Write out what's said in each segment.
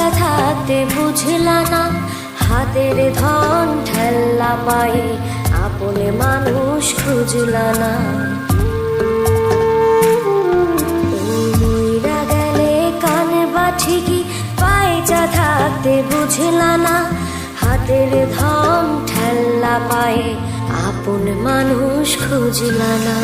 পাইচা থাকতে বুঝলা না, হাতের ধন ঠেল্লা পায়ে আপনে মানুষ খুঁজলা না। মইরা গেলে কানে বা ঠিকই পাইচা থাকতে বুঝলা না, হাতের ধন ঠেল্লা পায়ে আপন মানুষ খুঁজলা না।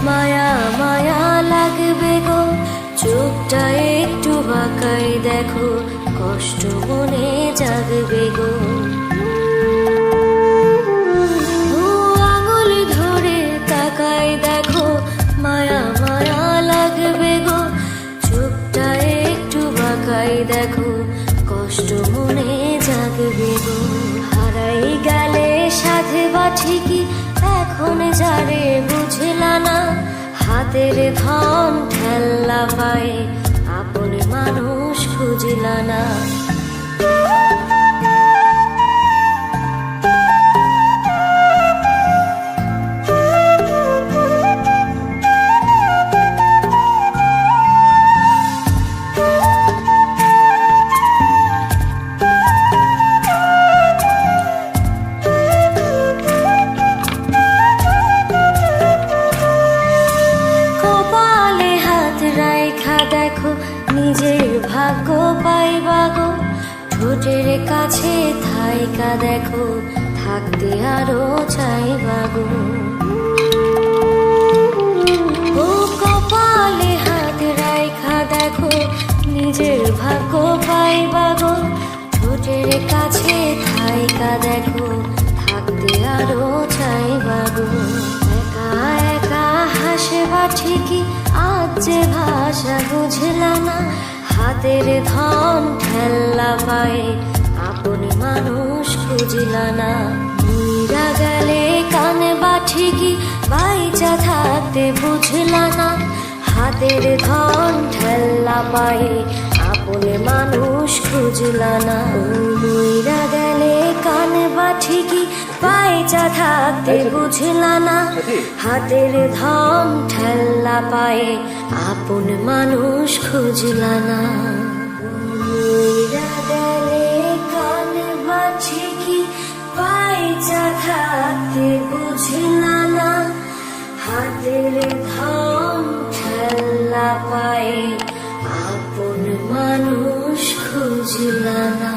মায়া মায়া লাগবে গো, চোখটা একটু বাঁকাই দেখো, কষ্ট মনে জাগবে গো। আঙুল ধরে তাকাই দেখো, মায়া মায়া লাগবে গো, চোখটা একটু বাঁকাই দেখো, কষ্ট মনে জাগবে গো। হারাই গেলে সাথে বা ঠিকই এখন যারে বুঝলা না, হাতের ধন ঠেল্লা পায়ে আপন মানুষ খুঁজলা না। দেখো নিজের ভাগ্য পাইবা গো, ঠোঁটের কাছে থাইকা দেখো, থাকতে আরো চাইবা গো। ও কপালে হাত রাইখা দেখো, নিজের ভাগ্য পাইবা গো, ঠোঁটের কাছে থাইকা দেখো, থাকতে আরো চাইবা গো। একা একা হাসবা ঠিকই আজ যে ভাষা বুঝলা না, হাতের ধন ঠেল্লা পায়ে আপনি মানুষ খুঁজলা না। মইরা গেলে কানে বা ঠিকই পাইচা থাকতে বুঝলা না, হাতের ধন ঠেল্লা পায়ে আপনি মানুষ খুঁজলা না। মইরা গেলে কানে বা ঠিকই পাইচা থাকতে বুঝলা না, হাতের ধন ঠেল্লা পায়ে আপন মানুষ খুঁজলা না। মইরা গেলে কানে বা ঠিকই পাইচা থাকতে বুঝলা না, হাতের ধন ঠেল্লা পায়ে আপন মানুষ খুঁজলা না।